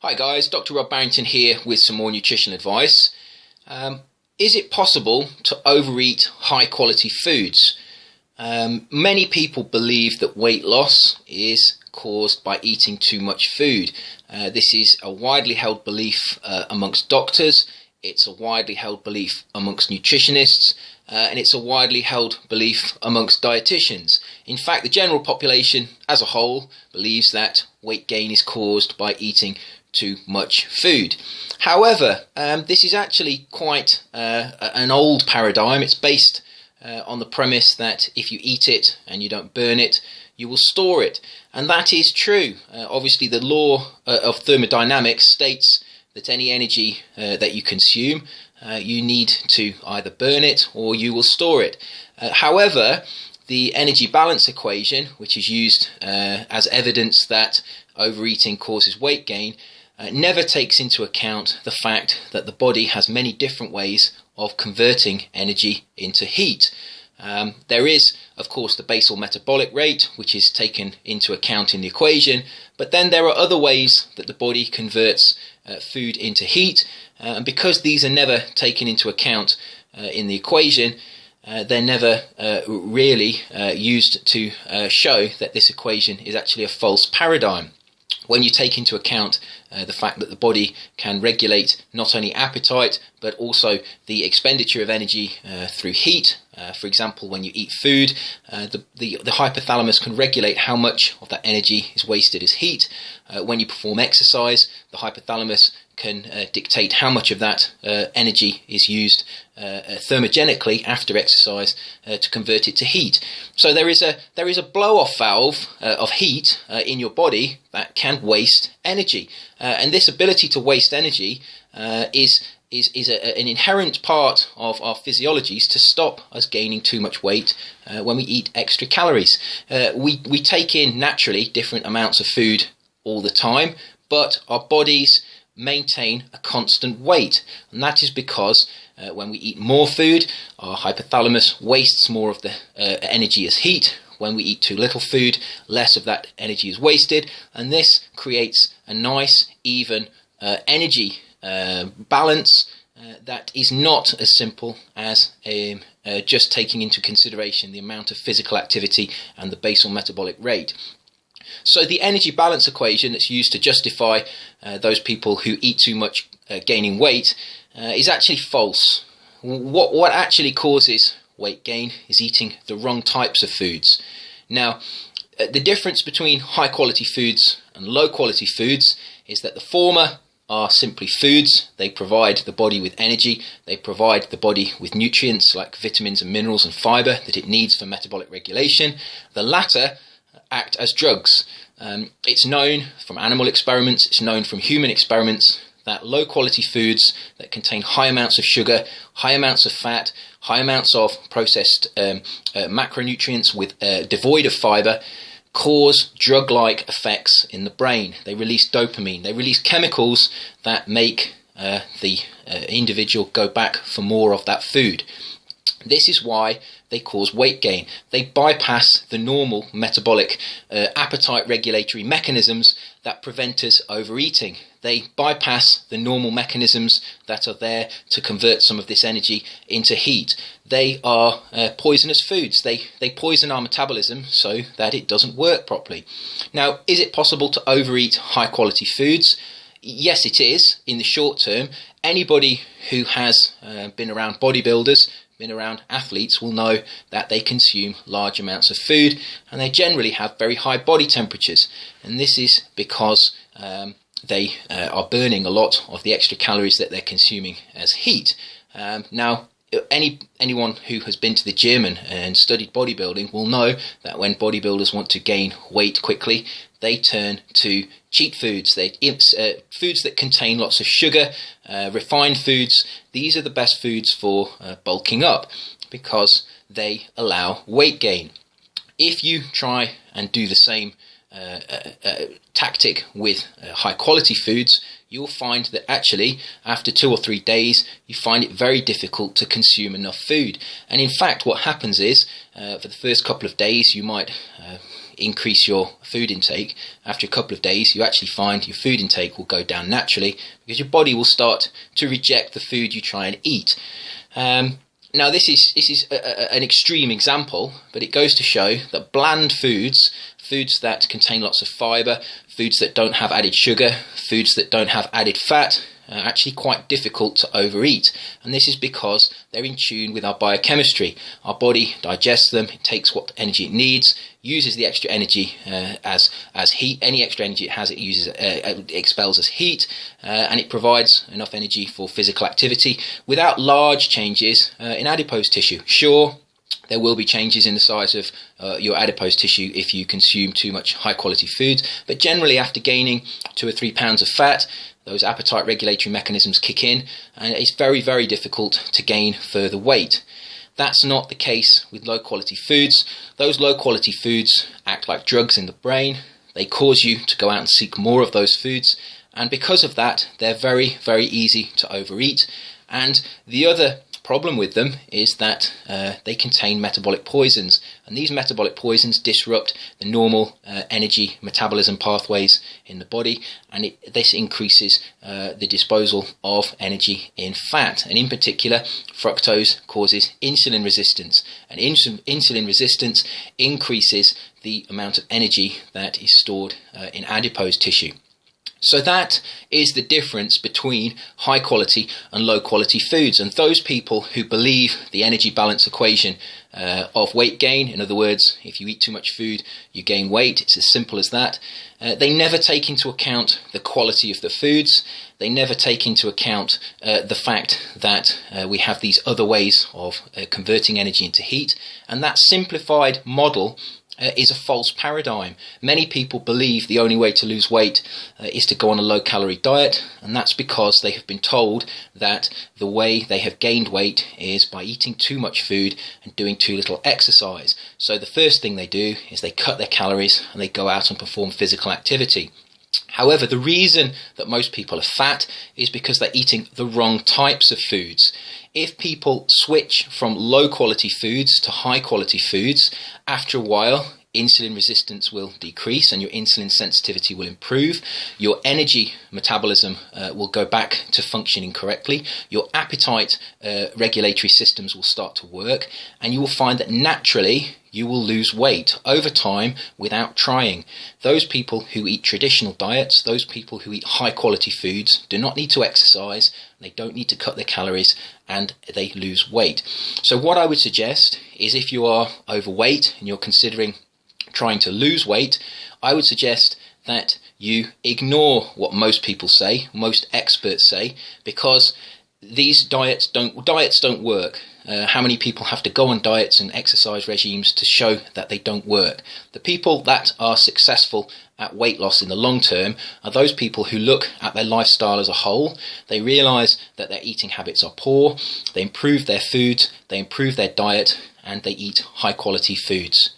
Hi guys, Dr. Rob Barrington here with some more nutrition advice. Is it possible to overeat high quality foods? Many people believe that weight loss is caused by eating too much food. This is a widely held belief amongst doctors, it's a widely held belief amongst nutritionists, and it's a widely held belief amongst dietitians. In fact, the general population as a whole believes that weight gain is caused by eating too much food. However, this is actually quite an old paradigm. It's based on the premise that if you eat it and you don't burn it, you will store it. And that is true. Obviously, the law of thermodynamics states that any energy that you consume, you need to either burn it or you will store it. However, the energy balance equation, which is used as evidence that overeating causes weight gain, never takes into account the fact that the body has many different ways of converting energy into heat. There is, of course, the basal metabolic rate, which is taken into account in the equation, but then there are other ways that the body converts food into heat, and because these are never taken into account in the equation, they're never really used to show that this equation is actually a false paradigm. When you take into account the fact that the body can regulate not only appetite but also the expenditure of energy through heat. For example, when you eat food, the hypothalamus can regulate how much of that energy is wasted as heat. When you perform exercise, the hypothalamus can dictate how much of that energy is used thermogenically after exercise to convert it to heat. So there is a blow-off valve of heat in your body that can waste energy, and this ability to waste energy is an inherent part of our physiologies to stop us gaining too much weight when we eat extra calories. We take in naturally different amounts of food all the time, but our bodies maintain a constant weight, and that is because when we eat more food, our hypothalamus wastes more of the energy as heat. When we eat too little food, less of that energy is wasted, and this creates a nice, even energy balance that is not as simple as just taking into consideration the amount of physical activity and the basal metabolic rate. So the energy balance equation that's used to justify those people who eat too much gaining weight is actually false. What actually causes weight gain is eating the wrong types of foods. Now, the difference between high quality foods and low quality foods is that the former are simply foods. They provide the body with energy, they provide the body with nutrients like vitamins and minerals and fibre that it needs for metabolic regulation. The latter act as drugs. It's known from animal experiments, it's known from human experiments that low quality foods that contain high amounts of sugar, high amounts of fat, high amounts of processed macronutrients with devoid of fibre cause drug-like effects in the brain. They release dopamine, they release chemicals that make the individual go back for more of that food. This is why they cause weight gain. They bypass the normal metabolic appetite regulatory mechanisms that prevent us overeating. They bypass the normal mechanisms that are there to convert some of this energy into heat. They are poisonous foods. They poison our metabolism so that it doesn't work properly. Now, is it possible to overeat high quality foods? Yes, it is in the short term. Anybody who has been around bodybuilders, been around athletes will know that they consume large amounts of food and they generally have very high body temperatures, and this is because they are burning a lot of the extra calories that they're consuming as heat. Now, anyone who has been to the gym and studied bodybuilding will know that when bodybuilders want to gain weight quickly, they turn to cheat foods. Foods that contain lots of sugar, refined foods. These are the best foods for bulking up because they allow weight gain. If you try and do the same tactic with high quality foods, you'll find that actually after 2 or 3 days you find it very difficult to consume enough food. And in fact what happens is for the first couple of days you might increase your food intake, after a couple of days you actually find your food intake will go down naturally, because your body will start to reject the food you try and eat. Now this is an extreme example, but it goes to show that bland foods, foods that contain lots of fibre, foods that don't have added sugar, foods that don't have added fat, are actually quite difficult to overeat. And this is because they're in tune with our biochemistry. Our body digests them, it takes what energy it needs, uses the extra energy as heat. Any extra energy it has, it expels as heat, and it provides enough energy for physical activity without large changes in adipose tissue. Sure, there will be changes in the size of your adipose tissue if you consume too much high quality food, but generally after gaining 2 or 3 pounds of fat, those appetite regulatory mechanisms kick in, and it's very, very difficult to gain further weight. That's not the case with low quality foods. Those low quality foods act like drugs in the brain. They cause you to go out and seek more of those foods, and because of that they're very, very easy to overeat. And the other problem with them is that they contain metabolic poisons, and these metabolic poisons disrupt the normal energy metabolism pathways in the body, and this increases the disposal of energy in fat. And in particular, fructose causes insulin resistance, and insulin resistance increases the amount of energy that is stored in adipose tissue. So that is the difference between high quality and low quality foods. And those people who believe the energy balance equation of weight gain, in other words, if you eat too much food you gain weight, it's as simple as that, they never take into account the quality of the foods. They never take into account the fact that we have these other ways of converting energy into heat, and that simplified model is a false paradigm. Many people believe the only way to lose weight is to go on a low-calorie diet, and that's because they have been told that the way they have gained weight is by eating too much food and doing too little exercise. So the first thing they do is they cut their calories and they go out and perform physical activity. However, the reason that most people are fat is because they're eating the wrong types of foods. If people switch from low quality foods to high quality foods, after a while insulin resistance will decrease and your insulin sensitivity will improve. Your energy metabolism will go back to functioning correctly. Your appetite regulatory systems will start to work, and you will find that naturally you will lose weight over time without trying. Those people who eat traditional diets, those people who eat high quality foods, do not need to exercise, they don't need to cut their calories, and they lose weight. So what I would suggest is, if you are overweight and you're considering trying to lose weight, I would suggest that you ignore what most people say, most experts say, because these diets don't work. How many people have to go on diets and exercise regimes to show that they don't work? The people that are successful at weight loss in the long term are those people who look at their lifestyle as a whole. They realize that their eating habits are poor, they improve their food, they improve their diet, and they eat high quality foods.